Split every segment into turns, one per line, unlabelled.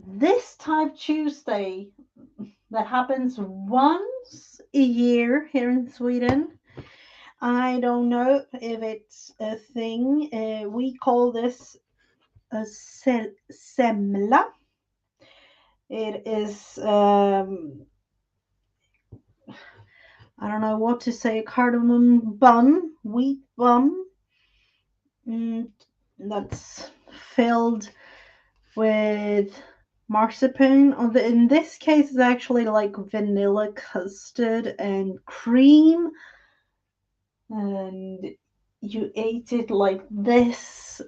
This type Tuesday that happens once a year here in Sweden. I don't know if it's a thing. We call this a semla. It is, I don't know what to say, cardamom bun, wheat bun, mm, that's filled with marzipan. In this case, it's actually like vanilla custard and cream, and you ate it like this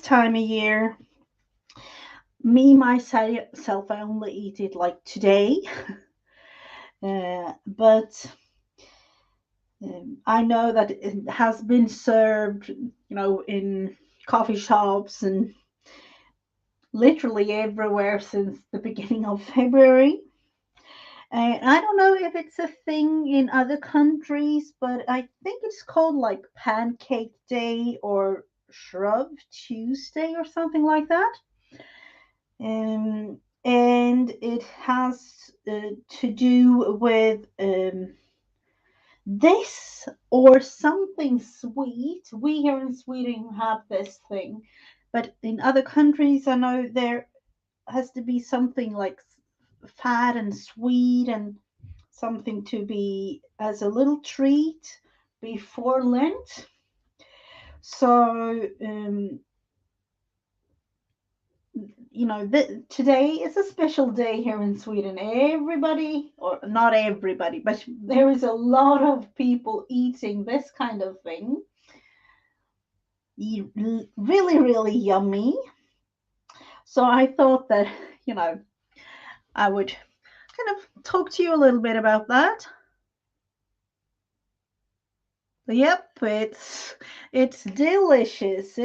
time of year. Me myself, I only eat it like today, but I know that it has been served, in coffee shops and literally everywhere since the beginning of February. And I don't know if it's a thing in other countries, but I think it's called like Pancake Day or Shrub Tuesday or something like that. And it has to do with this or something sweet. We here in Sweden have this thing, but in other countries, I know there has to be something like fat and sweet and something to be as a little treat before Lent. So, today is a special day here in Sweden. Everybody, or not everybody, but there is a lot of people eating this kind of thing. Really, really yummy. So I thought that, you know, I would kind of talk to you a little bit about that. Yep, it's delicious.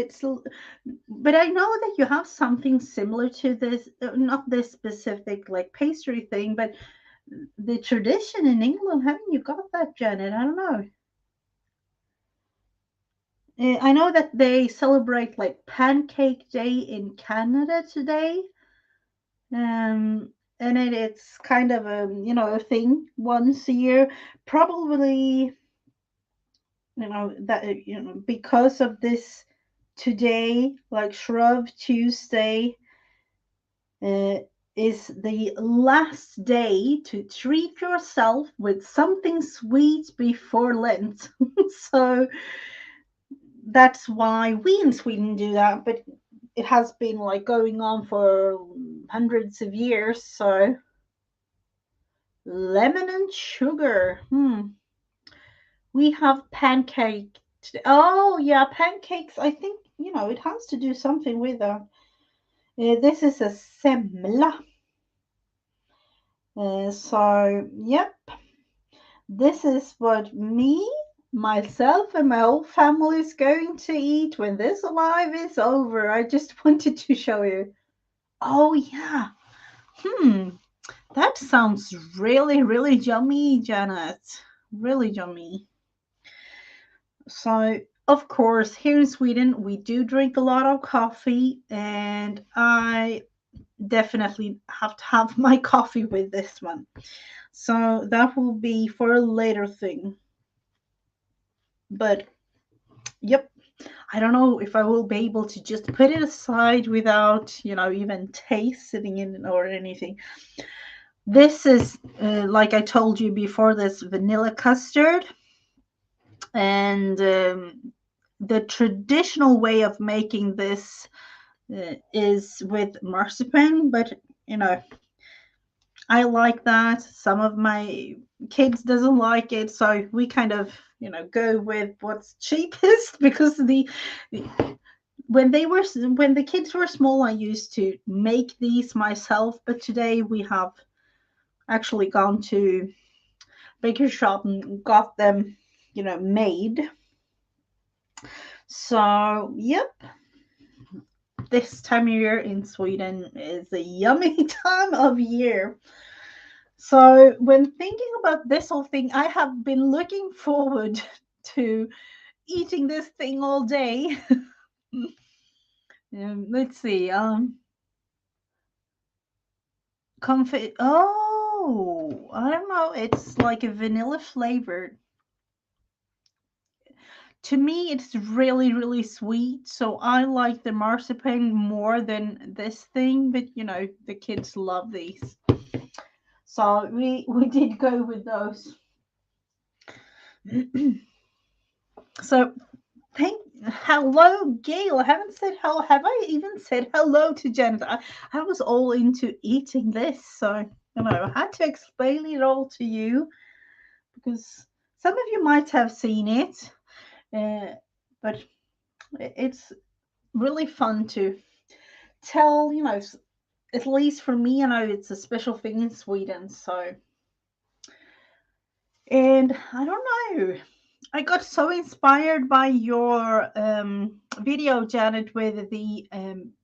But I know that you have something similar to this, not this specific like pastry thing, but the tradition in England. Haven't you got that, Janet? I don't know. I know that they celebrate like Pancake Day in Canada today, and it's kind of a thing once a year. Probably, that because of this today, like Shrub Tuesday, uh, is the last day to treat yourself with something sweet before Lent. So that's why we in Sweden do that, but it has been like going on for hundreds of years. So lemon and sugar. We have pancake. Oh yeah, pancakes. I think it has to do something with that. This is a semla. So yep, this is what me, myself, and my whole family is going to eat when this live is over. I just wanted to show you. Oh yeah. Hmm. That sounds really, really yummy, Janet. Really yummy. So, of course, here in Sweden, we do drink a lot of coffee, and I definitely have to have my coffee with this one. So, that will be for a later thing. But, yep, I don't know if I will be able to just put it aside without, even tasting it or anything. This is, like I told you before, this vanilla custard. And the traditional way of making this is with marzipan, but I like that. Some of my kids doesn't like it, so we kind of go with what's cheapest because the when the kids were small, I used to make these myself, but today we have actually gone to baker shop and got them made. So yep, this time of year in Sweden is a yummy time of year. So, when thinking about this whole thing, I have been looking forward to eating this thing all day. Let's see. Comfy. Oh, I don't know. It's like a vanilla flavored. To me, it's really, really sweet. So I like the marzipan more than this thing. But the kids love these. So we did go with those. So hello, Gail. I haven't said hello. Have I even said hello to Janet? I was all into eating this, so I had to explain it all to you because some of you might have seen it, but it's really fun to tell. At least for me, it's a special thing in Sweden. So, and I don't know. I got so inspired by your video, Janet, with the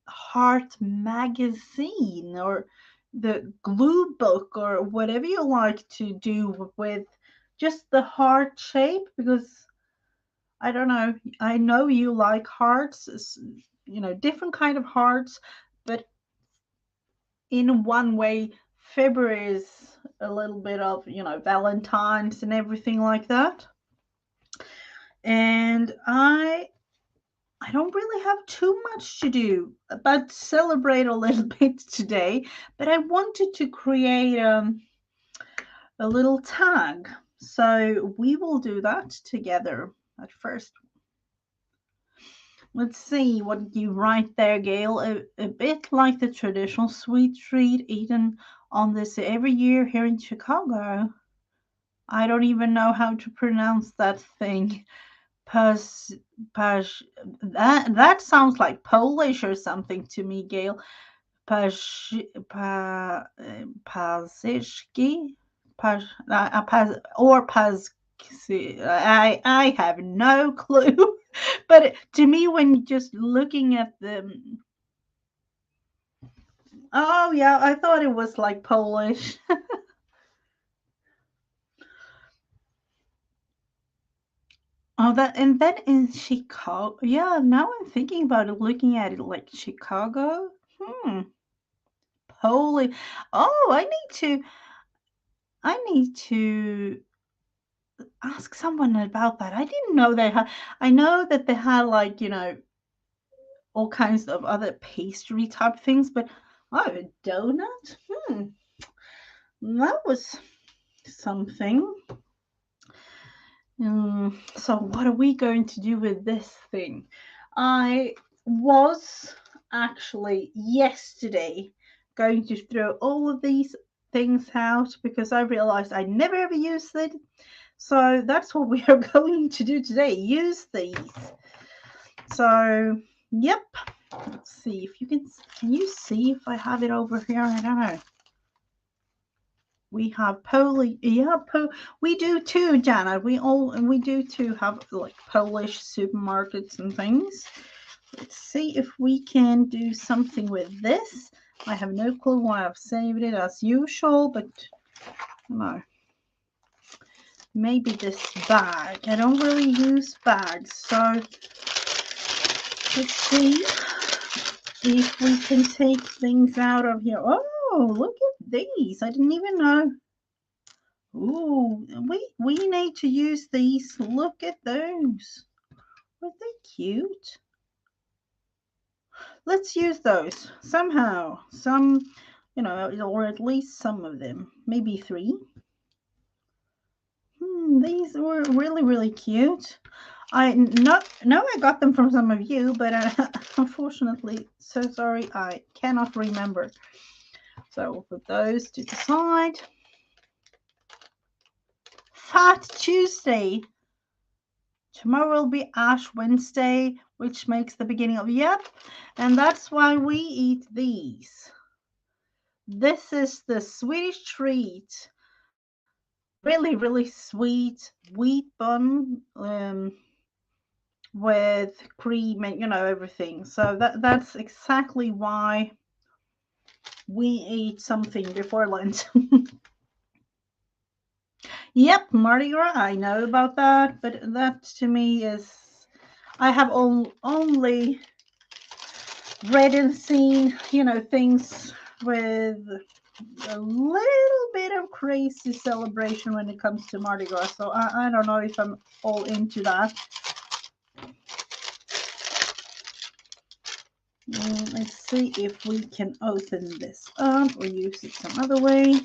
Heart magazine or the glue book or whatever you like to do with just the heart shape because I don't know. I know you like hearts, different kind of hearts, but in one way, February is a little bit of, Valentine's and everything like that. And I don't really have too much to do but celebrate a little bit today, but I wanted to create a little tag. So we will do that together at first. Let's see what you write there, Gail. A bit like the traditional sweet treat eaten on this every year here in Chicago. I don't even know how to pronounce that thing. Pas, pas, that sounds like Polish or something to me, Gail. Pas, Pazishki, or Paz. I have no clue. But to me, when just looking at the, oh yeah, I thought it was like Polish. Oh, that and then in Chicago. Yeah, now I'm thinking about it, looking at it like Chicago. Hmm. Polish. Oh, I need to ask someone about that. I didn't know they had. I know that they had like all kinds of other pastry type things, but oh, a donut. Hmm. That was something. So what are we going to do with this thing? I was actually yesterday going to throw all of these things out because I realized I never ever used it. So that's what we are going to do today. Use these. So, yep. Let's see if you can you see if I have it over here? I don't know. We have Polish, yeah, we do too, Jana. We do too have like Polish supermarkets and things. Let's see if we can do something with this. I have no clue why I've saved it as usual, but no. Maybe this bag. I don't really use bags, so let's see if we can take things out of here. Oh, look at these. I didn't even know. Ooh, we need to use these. Look at those. Aren't they cute? Let's use those somehow. Some, or at least some of them. Maybe three. These were really, really cute. I not know I got them from some of you, but unfortunately, so sorry, I cannot remember. So we'll put those to the side. Fat Tuesday. Tomorrow will be Ash Wednesday, which makes the beginning of yep, and that's why we eat these. This is the Swedish treat. Really, really sweet wheat bun with cream and everything. So that's exactly why we eat something before lunch. Yep, Mardi Gras. I know about that, but that to me is I have only read and seen, you know, things with a little bit of crazy celebration when it comes to Mardi Gras. So I don't know if I'm all into that. Let's see if we can open this up or use it some other way.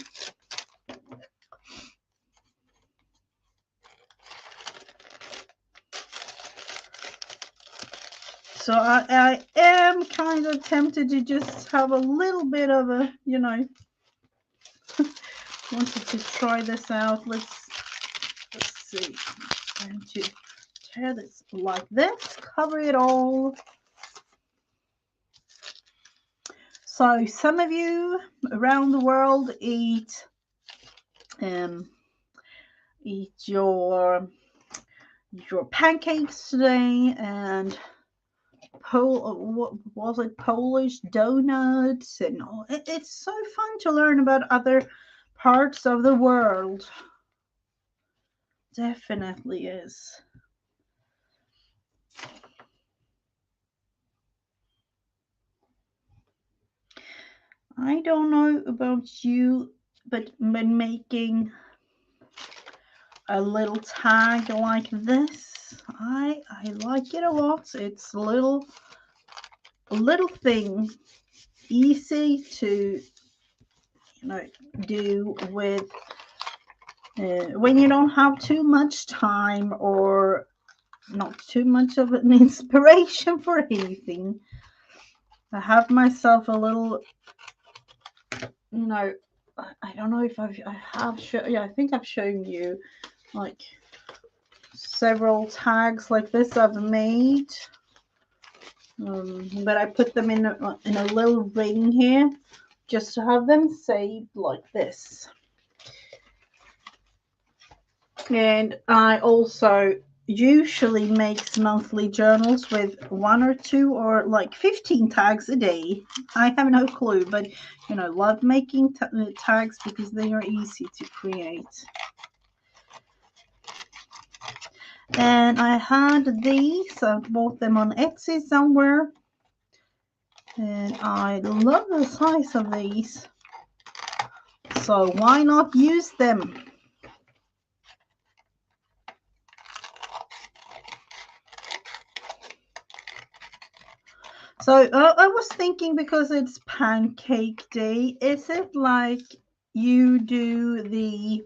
So I am kind of tempted to just have a little bit of a, you know, wanted to try this out. Let's see. I'm going to tear this like this, cover it all. So some of you around the world eat your pancakes today, and what was it, Polish donuts, and all. It's so fun to learn about other parts of the world. Definitely is. I don't know about you, but when making a little tag like this, I like it a lot. It's a little thing, easy to, you know, do with when you don't have too much time or not too much of an inspiration for anything. I have myself a little, you know, I don't know if I have shown, yeah, I think I've shown you like several tags like this I've made, but I put them in a little ring here just to have them saved like this. And I also usually make monthly journals with 1 or 2 or like 15 tags a day. I have no clue, but you know, love making tags because they are easy to create. And I had these, I bought them on Etsy somewhere, and I love the size of these, so why not use them? So I was thinking, because it's pancake day, is it like you do the,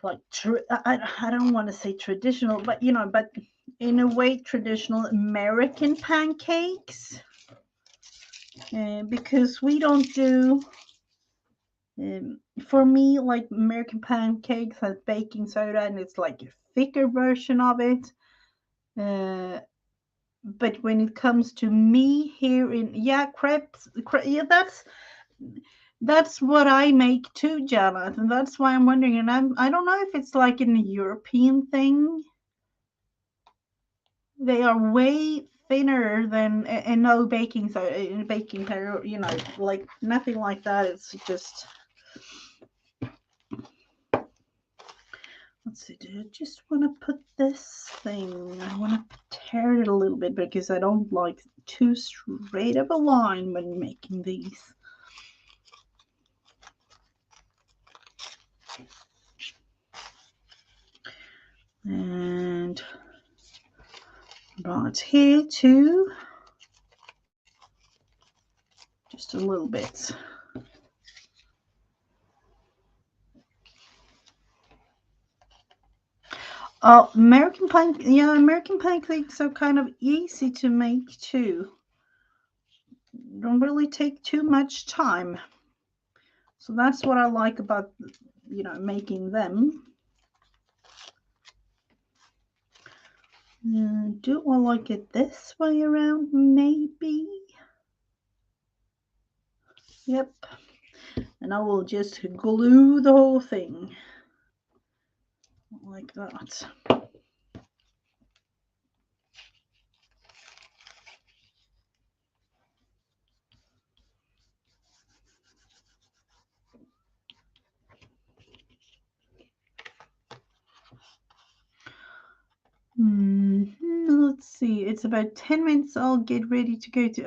like, I don't want to say traditional, but you know, but in a way traditional American pancakes, because we don't do, for me, like, American pancakes has baking soda and it's like a thicker version of it. But when it comes to me here in, crepes, yeah, that's what I make too, Janet, and that's why I'm wondering. And I don't know if it's like an European thing. They are way thinner than, and no baking soda, baking powder, you know, like nothing like that. It's just, let's see. Do I just want to put this thing? I want to tear it a little bit because I don't like too straight of a line when making these. And right here too, just a little bit. American pancakes are kind of easy to make too. Don't really take too much time. So that's what I like about, you know, making them. Do I like it this way around? Maybe. Yep. And I will just glue the whole thing like that. Let's see. It's about 10 minutes. I'll get ready to go to.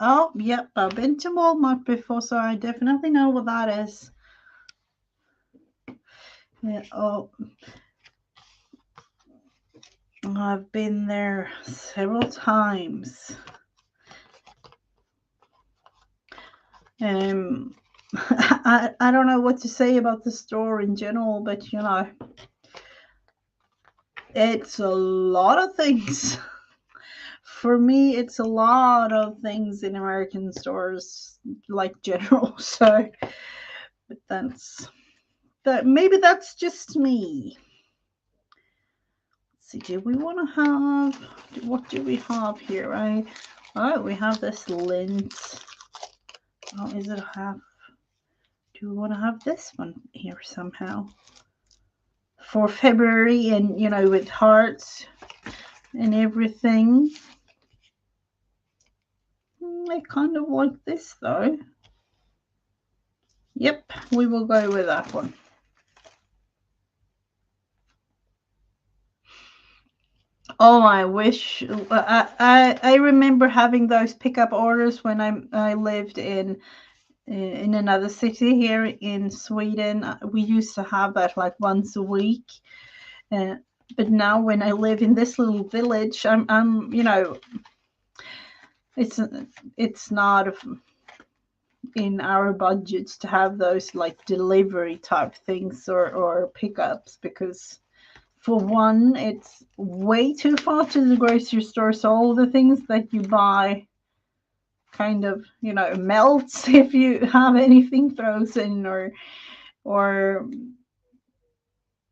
Oh, yep. I've been to Walmart before, so I definitely know what that is. Yeah, oh, I've been there several times. I don't know what to say about the store in general, but you know, it's a lot of things. For me, it's a lot of things in American stores, like general. So, but maybe that's just me. Let's see, do we want to have, what do we have here, right? Oh, we have this lint. Oh, is it half? Do we want to have this one here somehow? For February, and you know, with hearts and everything. I kind of like this though. Yep, we will go with that one. Oh, I wish. I remember having those pickup orders when I lived in another city here in Sweden. We used to have that like once a week. But now when I live in this little village, I'm you know, it's not in our budgets to have those like delivery type things or pickups, because for one, it's way too far to the grocery store, so all the things that you buy kind of, you know, melts if you have anything frozen, or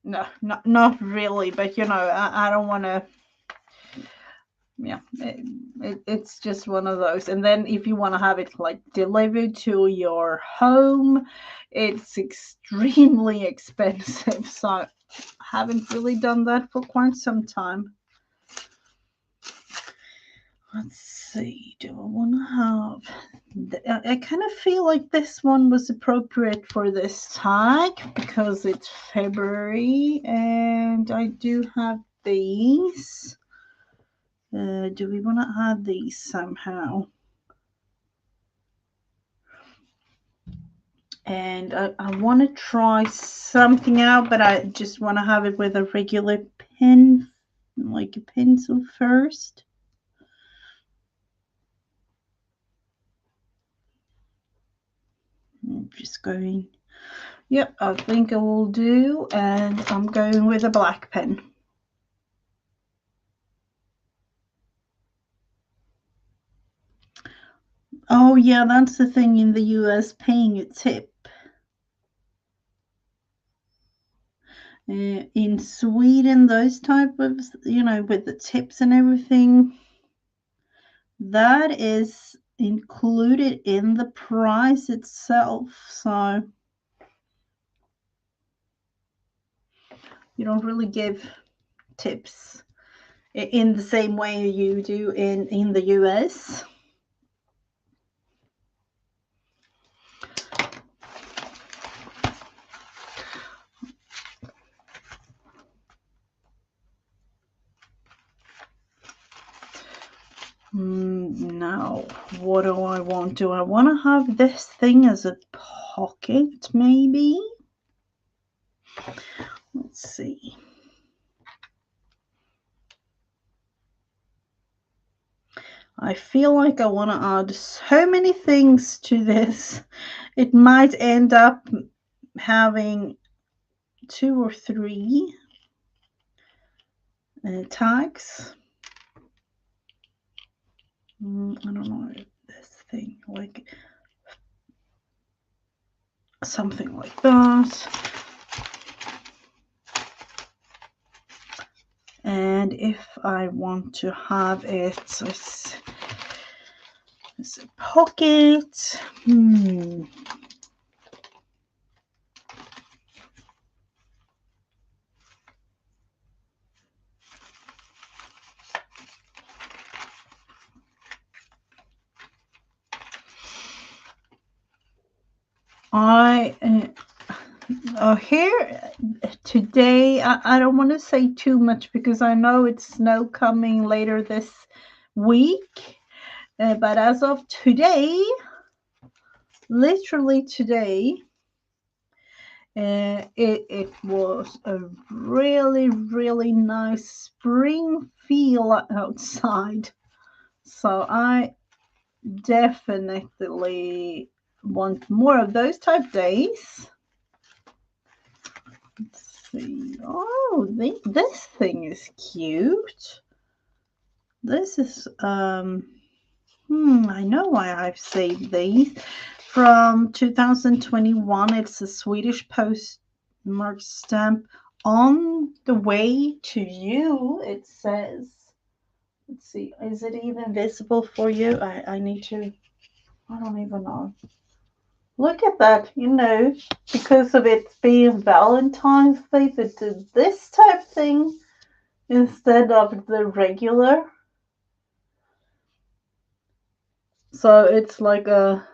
no, not really, but you know, I don't want to. Yeah, it's just one of those. And then if you want to have it like delivered to your home, it's extremely expensive. So I haven't really done that for quite some time. Let's see, do I want to have, I kind of feel like this one was appropriate for this tag because it's February and I do have these. Do we want to add these somehow? And I want to try something out, but I just want to have it with a regular pen, like a pencil first. I'm just going, yep, I think I will do, and I'm going with a black pen. Oh yeah, that's the thing in the US, paying a tip. In Sweden, those type of, you know, with the tips and everything, that is included in the price itself. So you don't really give tips in the same way you do in the US. Now, what do I want? Do I want to have this thing as a pocket, maybe? Let's see. I feel like I want to add so many things to this. It might end up having 2 or 3 tags. I don't know, this thing, like something like that. And if I want to have it as a pocket, Here today, I don't want to say too much because I know it's snow coming later this week. But as of today, literally today, it was a really nice spring feel outside. So I definitely want more of those type days. Let's see. Oh, this thing is cute. This is I know why I've saved these. From 2021, it's a Swedish postmark stamp. On the way to you, it says, let's see, is it even visible for you? I need to, I don't even know. Look at that, because of it being Valentine's Day, they did this type thing instead of the regular. So it's like a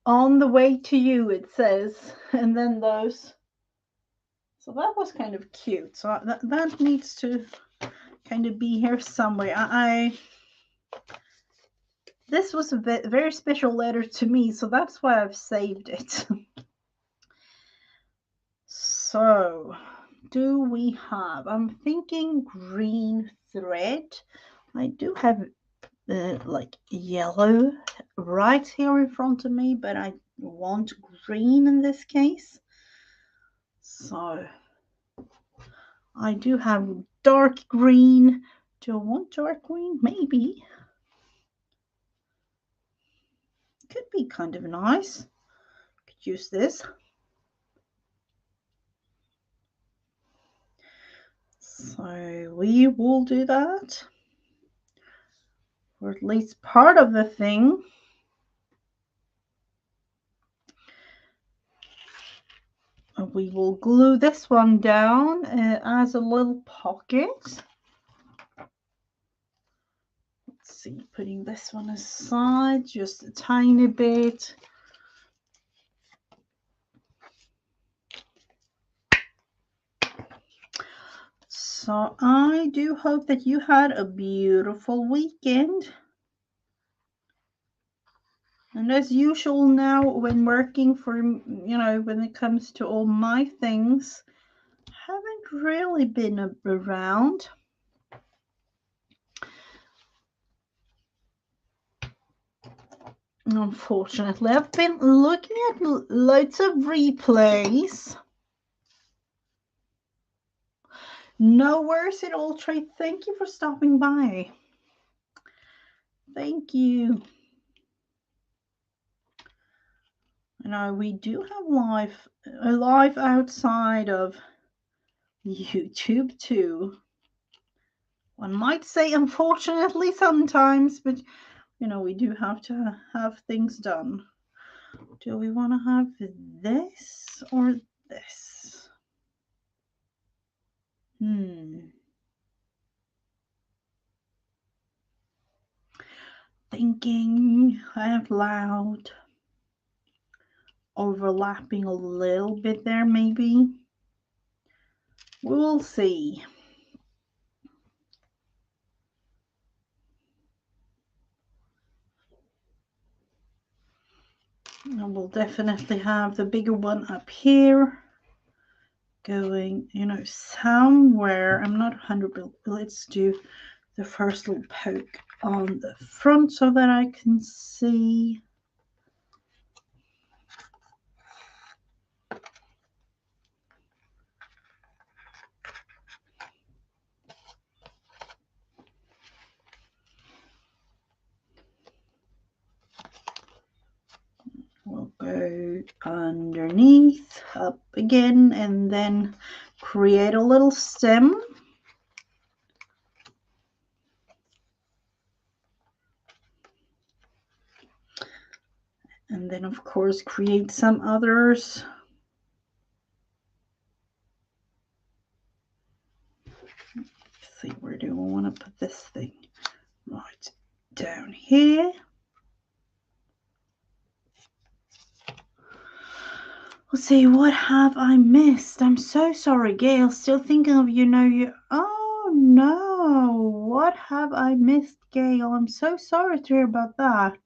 on the way to you, it says, and then those. So that was kind of cute. So that needs to kind of be here somewhere. This was a very special letter to me, so that's why I've saved it. So, do we have? I'm thinking green thread. I do have like yellow right here in front of me, but I want green in this case. So I do have dark green. Do I want dark green? Maybe. Could be kind of nice. Could use this. So we will do that. Or at least part of the thing. We will glue this one down as a little pocket. Let's see, putting this one aside just a tiny bit. So I do hope that you had a beautiful weekend. And as usual now, when working for, when it comes to all my things, haven't really been around. Unfortunately, I've been looking at loads of replays. No worries at all, Trey. Thank you for stopping by. Thank you. We do have live outside of YouTube too. One might say unfortunately sometimes, but we do have to have things done. Do we want to have this or this? Thinking out loud. Overlapping a little bit there, maybe. We'll see. And we'll definitely have the bigger one up here going, somewhere. I'm not 100%. Let's do the first little poke on the front so that I can see. We'll go underneath, up again, and then create a little stem. And then, of course, create some others. Let's see, where do I want to put this thing? Right down here. see, what have I missed? I'm so sorry, Gail. Still thinking of you. Oh no, what have I missed, Gail? I'm so sorry to hear about that.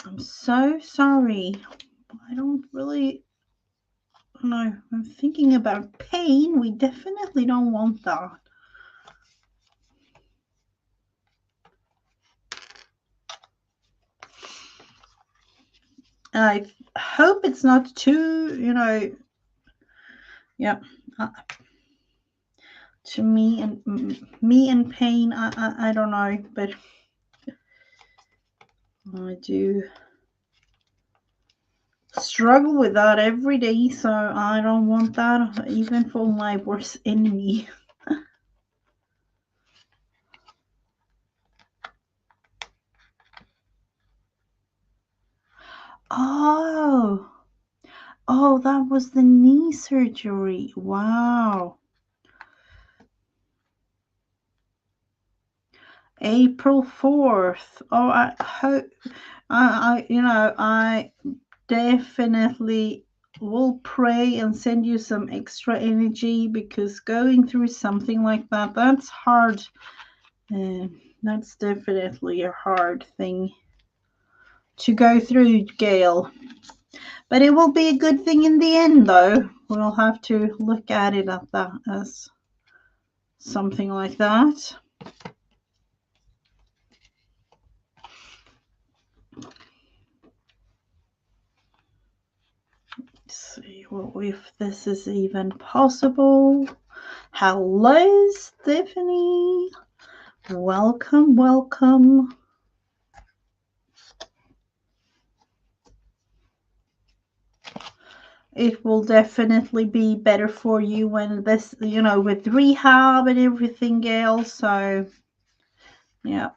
I'm so sorry. I don't really know. I'm thinking about pain. We definitely don't want that. I hope it's not too, yeah. To me and pain, I don't know, but I do struggle with that every day, so I don't want that even for my worst enemy. Oh, that was the knee surgery. Wow. April 4th. Oh, I hope I definitely will pray and send you some extra energy, because going through something like that, that's hard. That's definitely a hard thing to go through, Gail. But it will be a good thing in the end, though. We'll have to look at it at that as something like that. Let's see if this is even possible. Hello, Stephanie. Welcome, welcome. It will definitely be better for you when this, with rehab and everything else. So, yeah,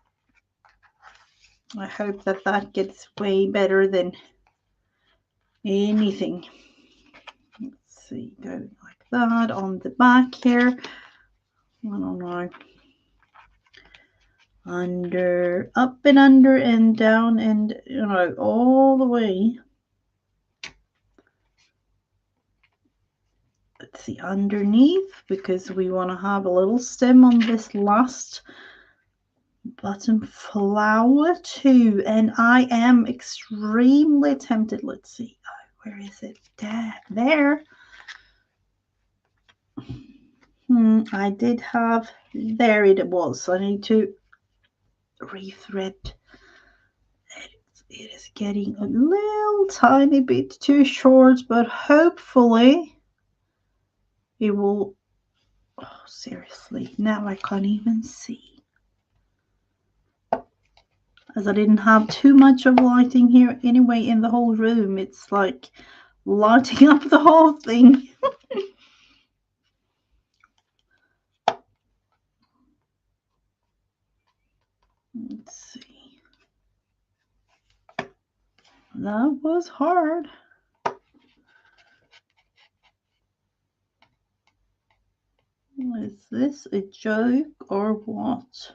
I hope that gets way better than anything. Let's see, going like that on the back here. I don't know. Under, up and under and down and, all the way. Let's see, underneath, because we want to have a little stem on this last button flower too. And I am extremely tempted. Let's see. Where is it? There. I did have, there it was. I need to rethread. It is getting a little tiny bit too short, but hopefully it will. Oh, seriously, now I can't even see, as I didn't have too much of lighting here anyway in the whole room. It's like lighting up the whole thing. Let's see. That was hard. Is this a joke or what?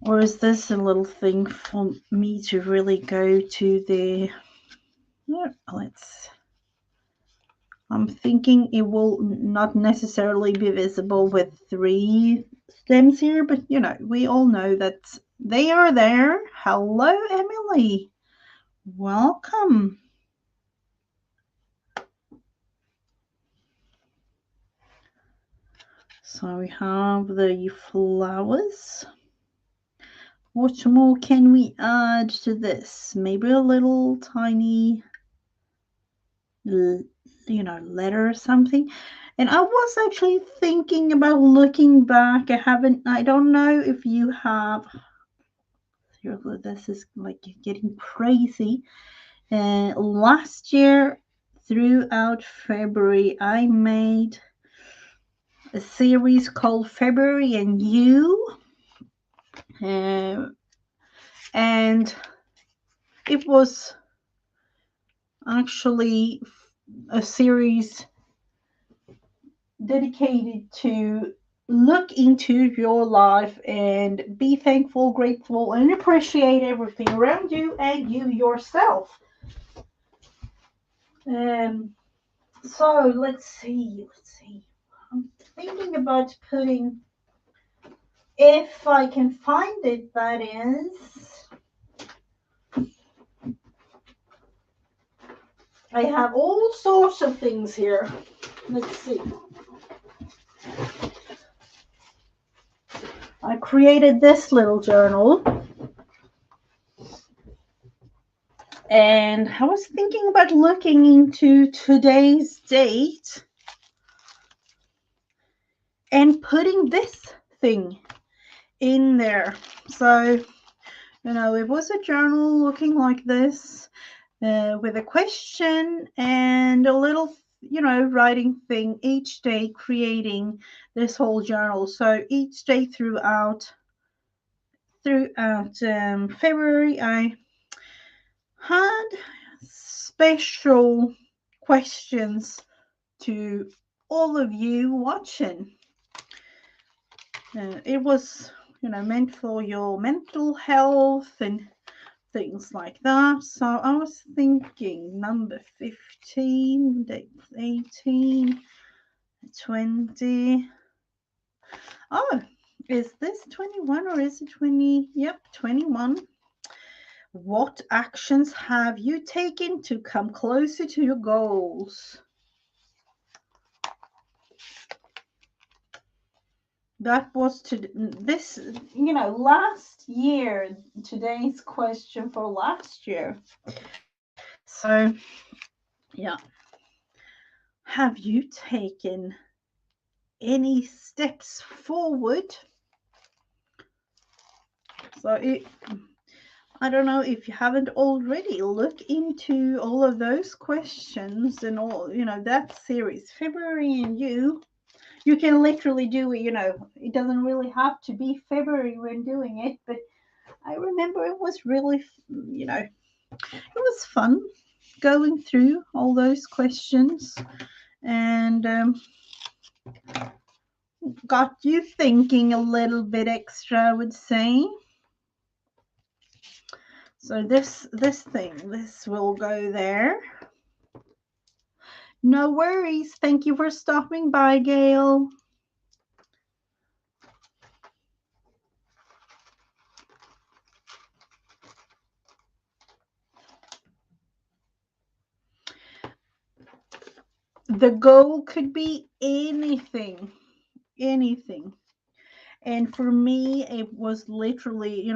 Or is this a little thing for me to really go to the... I'm thinking it will not necessarily be visible with 3 stems here, but we all know that they are there. Hello, Emily. Welcome. So we have the flowers. What more can we add to this? Maybe a little tiny, letter or something. And I was actually thinking about looking back. I don't know if you have, this is like getting crazy. Last year, throughout February, I made a series called February and You. And it was actually a series dedicated to look into your life and be thankful, grateful, and appreciate everything around you and you yourself. So let's see. I'm thinking about putting, if I can find it, that is. I have all sorts of things here. Let's see. I created this little journal. And I was thinking about looking into today's date and putting this thing in there. So, it was a journal looking like this, with a question and a little, writing thing each day, creating this whole journal. So each day throughout February, I had special questions to all of you watching. It was, meant for your mental health and things like that. So I was thinking number 15, 18, 20. Oh, is this 21 or is it 20? Yep, 21. What actions have you taken to come closer to your goals? That was this, last year, today's question for last year. So, yeah. Have you taken any steps forward? So I don't know if you haven't already, look into all of those questions and all, that series, February and you can literally do it, it doesn't really have to be February when doing it, but I remember it was really, it was fun going through all those questions, and got you thinking a little bit extra, I would say. So this will go there. No worries. Thank you for stopping by, Gail. The goal could be anything. And for me, it was literally,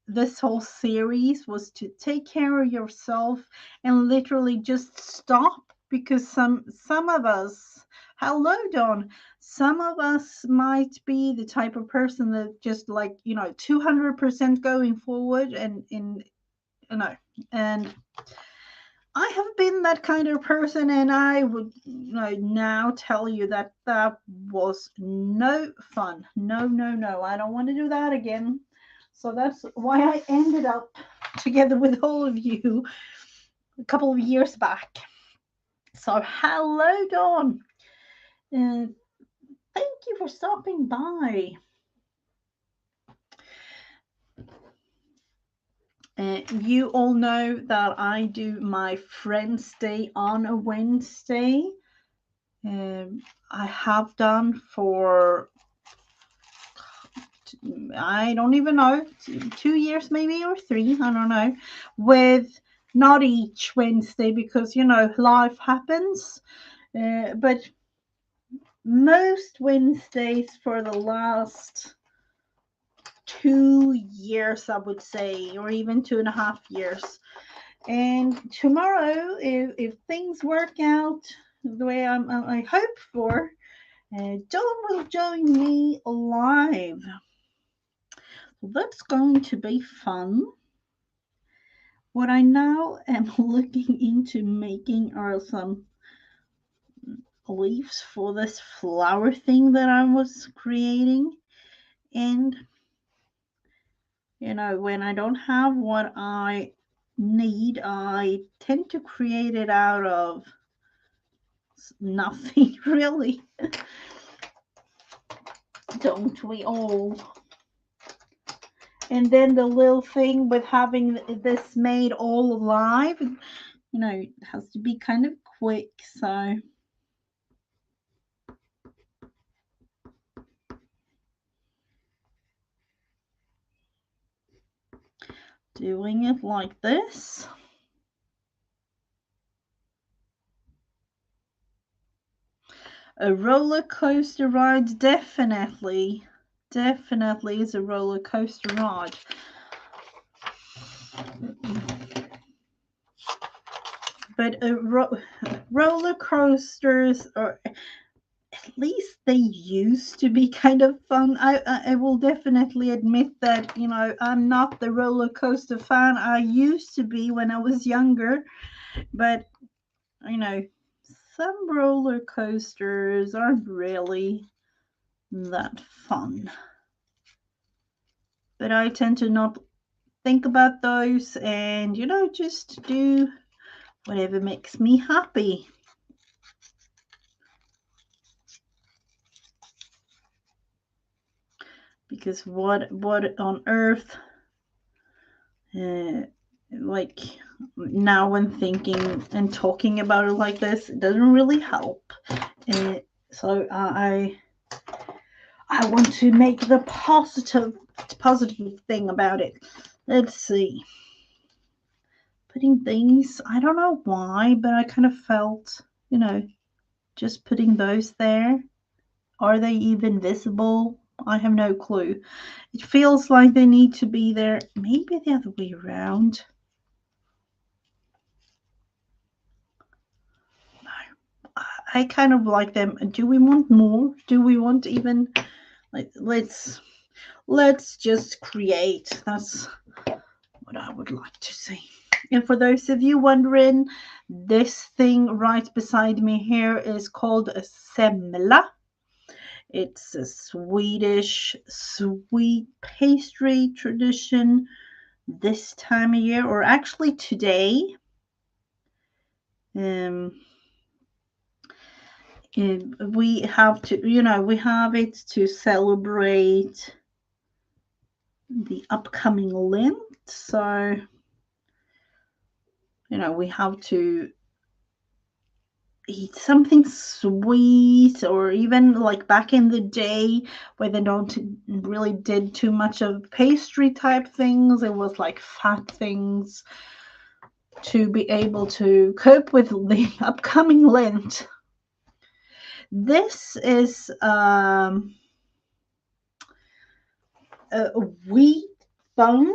this whole series was to take care of yourself and literally just stop, because some of us, hello Don, some of us might be the type of person that just 200% going forward, and and I have been that kind of person, and I would now tell you that that was no fun. No, no, no. I don't want to do that again. So that's why I ended up together with all of you a couple of years back. So hello, Dawn. Thank you for stopping by. You all know that I do my Friends Day on a Wednesday. I have done for, I don't even know, 2 years maybe, or 3, I don't know, with not each Wednesday because, life happens. But most Wednesdays for the last 2 years, I would say, or even 2.5 years. And tomorrow, if things work out the way I hope for, Dawn will join me live. That's going to be fun. What I now am looking into making are some leaves for this flower thing that I was creating. And, when I don't have what I need, I tend to create it out of nothing, really. Don't we all? And then the little thing with having this made all alive, it has to be kind of quick. So doing it like this. A roller coaster ride, definitely is a roller coaster ride. But roller coasters, or at least they used to be kind of fun. I will definitely admit that, you know, I'm not the roller coaster fan I used to be when I was younger, but you know, some roller coasters aren't really that fun. But I tend to not think about those and, you know, just do whatever makes me happy. Because what on earth, like now when thinking and talking about it like this, it doesn't really help. So I want to make the positive thing about it. Let's see. Putting things, I don't know why, but I kind of felt, you know, just putting those there. Are they even visible? I have no clue. It feels like they need to be there. Maybe the other way around. No. I kind of like them. Do we want more? Do we want even like let's just create. That's what I would like to see. And for those of you wondering, this thing right beside me here is called a semla. It's a Swedish sweet pastry tradition this time of year, or actually today. Um, we have to, you know, we have it to celebrate the upcoming Lent. So, you know, we have to eat something sweet, or even like back in the day where they don't really did too much of pastry type things. It was like fat things to be able to cope with the upcoming Lent. This is a wheat bone.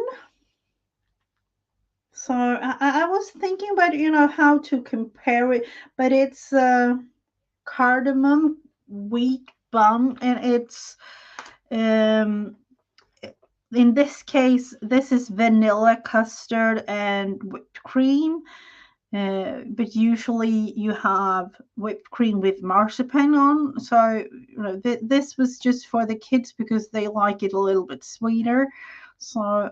So I was thinking about, you know, how to compare it, but it's cardamom wheat bun, and it's um in this case this is vanilla custard and whipped cream, but usually you have whipped cream with marzipan on. So you know, this was just for the kids because they like it a little bit sweeter. So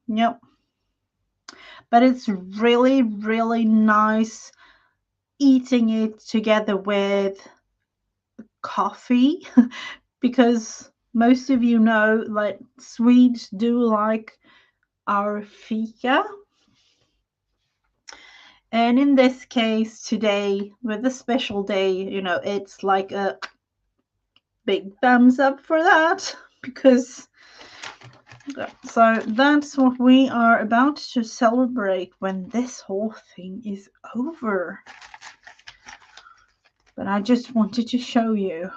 yep, but it's really nice eating it together with coffee because most of you know that Swedes do like our fika. And in this case, today, with a special day, you know, it's like a big thumbs up for that because so that's what we are about to celebrate when this whole thing is over. But I just wanted to show you.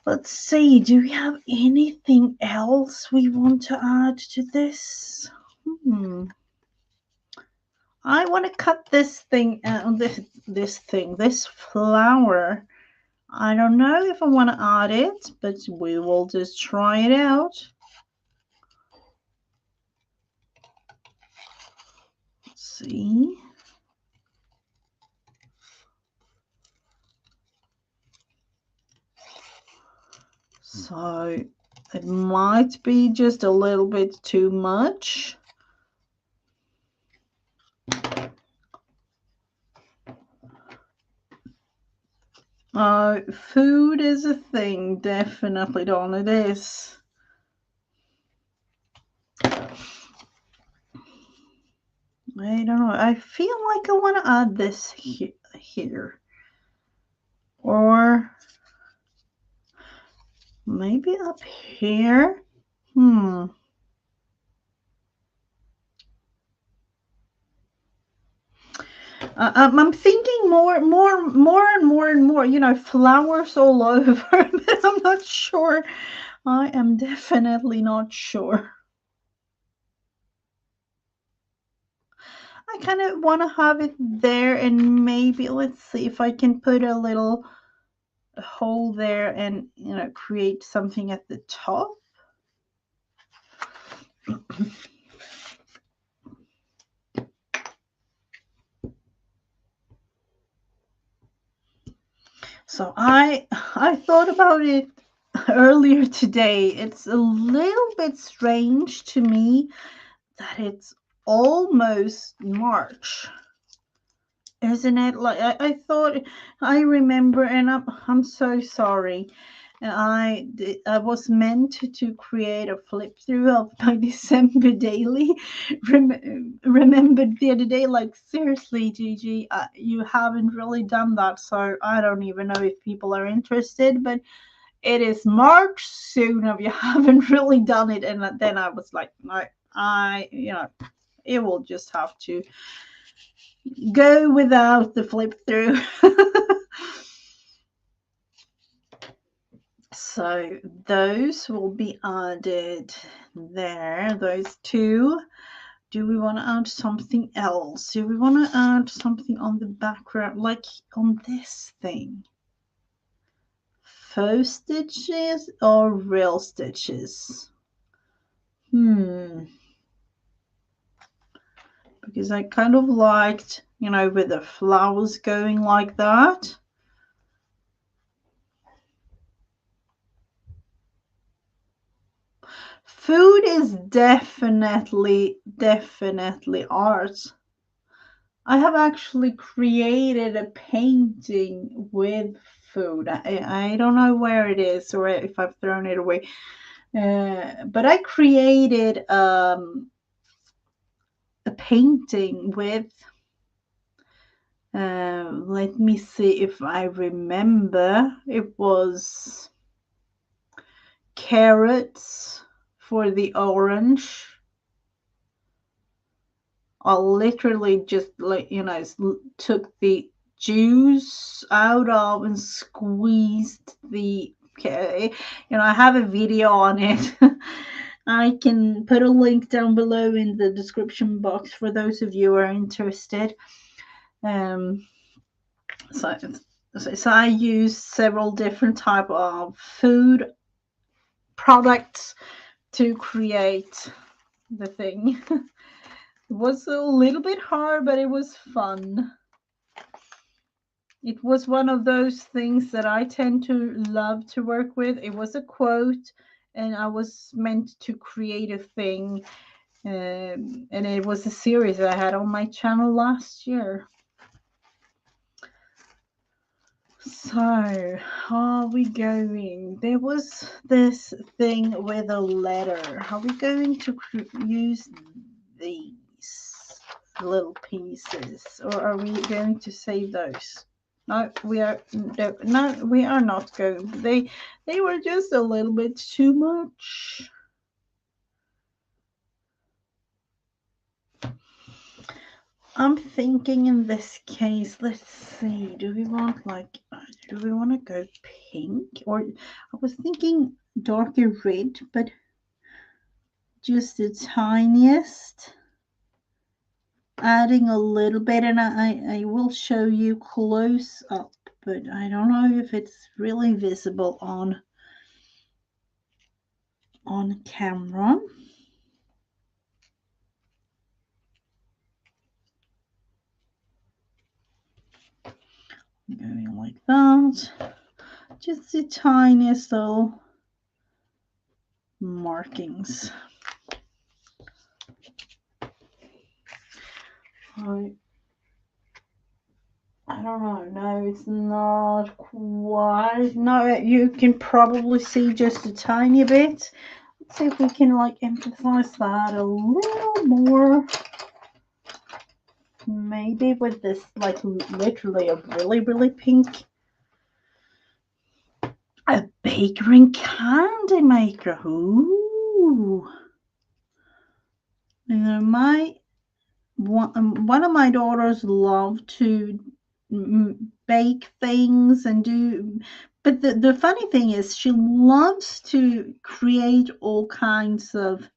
Let's see, do we have anything else we want to add to this? I want to cut this thing out, this flower. I don't know if I want to add it, but we will just try it out. Let's see. So it might be just a little bit too much. Food is a thing, definitely, Dawn, it is. I don't know. I feel like I want to add this here. Or maybe up here. I'm thinking more and more, flowers all over, but I'm not sure. I am definitely not sure. I kind of want to have it there, and maybe let's see if I can put a little hole there and, create something at the top. So I thought about it earlier today. It's a little bit strange to me that it's almost March, isn't it? Like I thought, I remember, and I'm so sorry. I was meant to create a flip through of my December daily. Remembered the other day, like, seriously, Gigi, you haven't really done that, so I don't even know if people are interested. But it is March soon if you haven't really done it. And then I was like, no, it will just have to go without the flip through. So those will be added there, those two. Do we want to add something else? Do we want to add something on the background, like on this thing? Faux stitches or real stitches? Because I kind of liked, with the flowers going like that. Food is definitely art. I have actually created a painting with food. I don't know where it is or if I've thrown it away. But I created a painting with, let me see if I remember. It was carrots for the orange. I literally just, took the juice out of and squeezed the, I have a video on it. I can put a link down below in the description box for those of you who are interested. So I use several different type of food products to create the thing. It was a little bit hard, but it was fun. It was one of those things that I tend to love to work with. It was a quote, and I was meant to create a thing. And it was a series I had on my channel last year. So, how are we going? There was this thing with a letter. Are we going to use these little pieces, or are we going to save those? No, we are not going. They were just a little bit too much. I'm thinking in this case, let's see, do we want to go pink? Or I was thinking darker red, but just the tiniest. Adding a little bit, and I will show you close up, but I don't know if it's really visible on camera. Going like that, just the tiniest little markings. I don't know. No, it's not quite. No, you can probably see just a tiny bit. Let's see if we can emphasize that a little more. maybe with this, like literally a really pink, a baker and candy maker. Ooh. My one of my daughters love to bake things and do, but the funny thing is she loves to create all kinds of,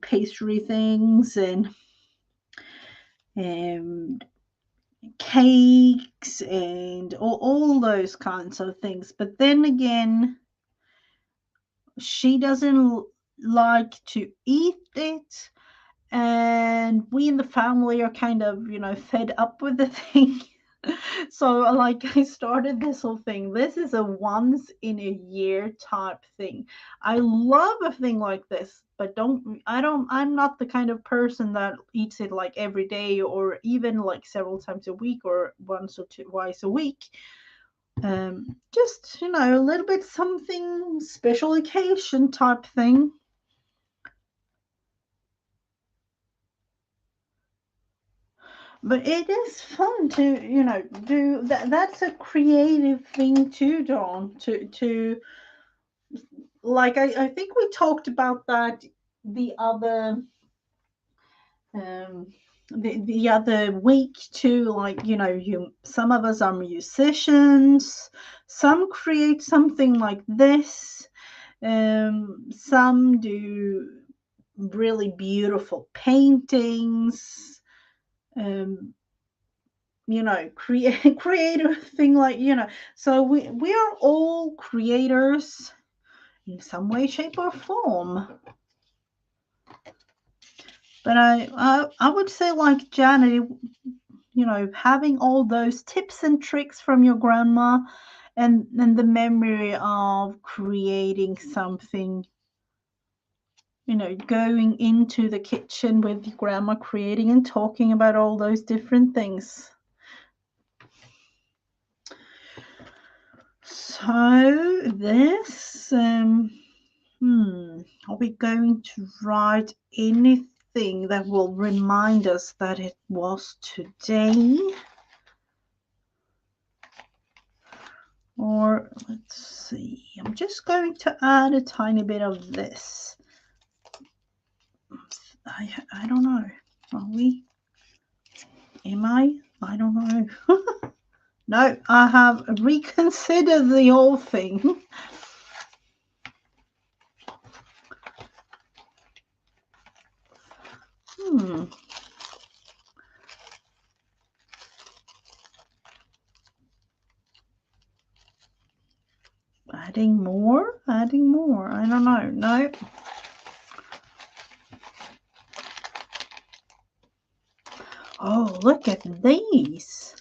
pastry things and cakes and all those kinds of things. But then again, she doesn't like to eat it, and we in the family are kind of, fed up with the thing. So like I started this whole thing. This is a once in a year type thing. I love a thing like this, but I'm not the kind of person that eats it like every day or even like several times a week or once or twice a week. Just, a little bit something special occasion type thing. But it is fun to, do that. That's a creative thing too, Dawn. To like, I think we talked about that the other um the other week too. Like, some of us are musicians, some create something like this, some do really beautiful paintings, um creative thing, like, so we are all creators in some way, shape, or form. But I would say, like Janet, having all those tips and tricks from your grandma, and the memory of creating something, going into the kitchen with your grandma, creating and talking about all those different things. So this, are we going to write anything that will remind us that it was today? Or let's see, I'm just going to add a tiny bit of this. I don't know. Are we? Am I? I don't know. No, I have reconsidered the whole thing. Adding more? Adding more. I don't know. No. Oh, look at these.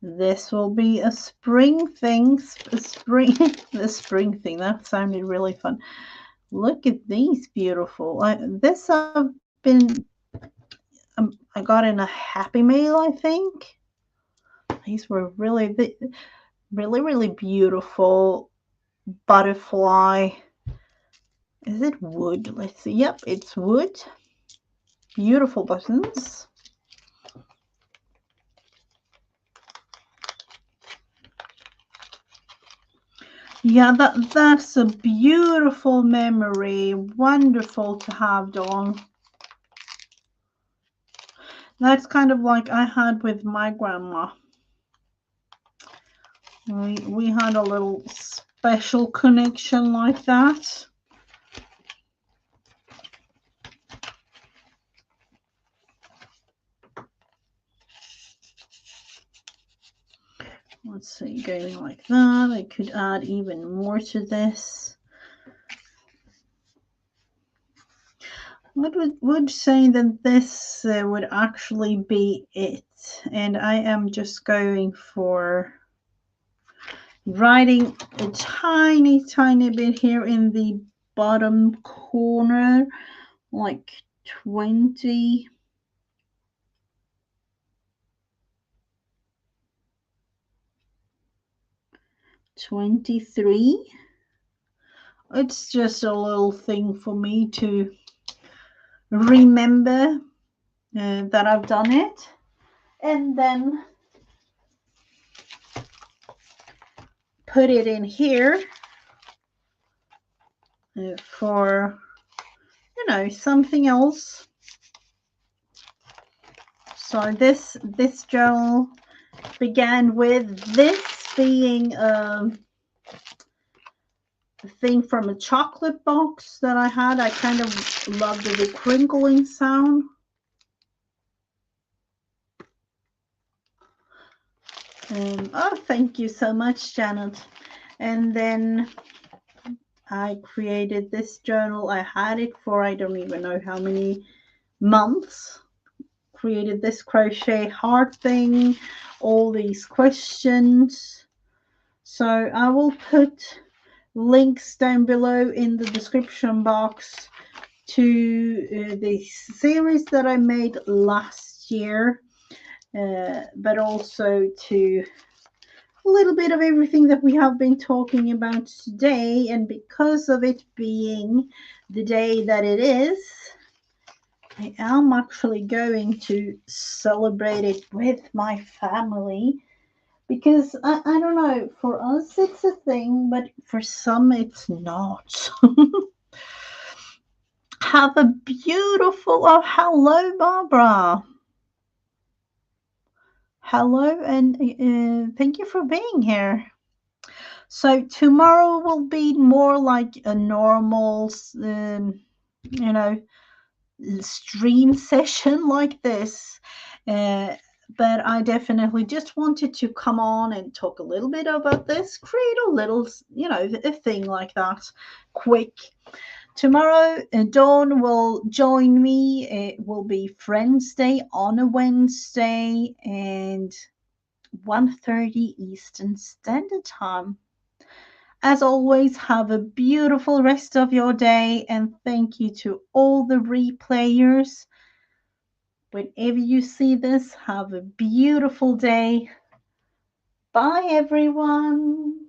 This will be a spring thing. The spring thing. That sounded really fun. Look at these beautiful. This I've been. I got in a Happy Meal, I think. These were really, really beautiful butterfly. Is it wood? Let's see. Yep, it's wood. Beautiful buttons. Yeah, that's a beautiful memory. Wonderful to have, Dawn. That's kind of like I had with my grandma. We had a little special connection like that. Let's see, going like that. I could add even more to this. Would say that this would actually be it, and I am just going for writing a tiny bit here in the bottom corner, like 20. 23. It's just a little thing for me to remember that I've done it, and then put it in here for, you know, something else. So this journal began with this being a thing from a chocolate box that I had. I kind of loved the crinkling sound. Oh, thank you so much, Janet. And then I created this journal. I had it for I don't even know how many months. Created this crochet heart thing, all these questions. So I will put links down below in the description box to the series that I made last year, but also to a little bit of everything that we have been talking about today. And because of it being the day that it is, I am actually going to celebrate it with my family, because I don't know, for us it's a thing, but for some it's not. Have a beautiful, oh, hello, Barbara. Hello, and thank you for being here. So tomorrow will be more like a normal, you know, stream session like this. Uh, but I definitely just wanted to come on and talk a little bit about this, create a little, you know, a thing like that, quick. Tomorrow, Dawn will join me. It will be Friends Day on a Wednesday and 1:30 Eastern Standard Time. As always, have a beautiful rest of your day, and thank you to all the replayers. Whenever you see this, have a beautiful day. Bye, everyone.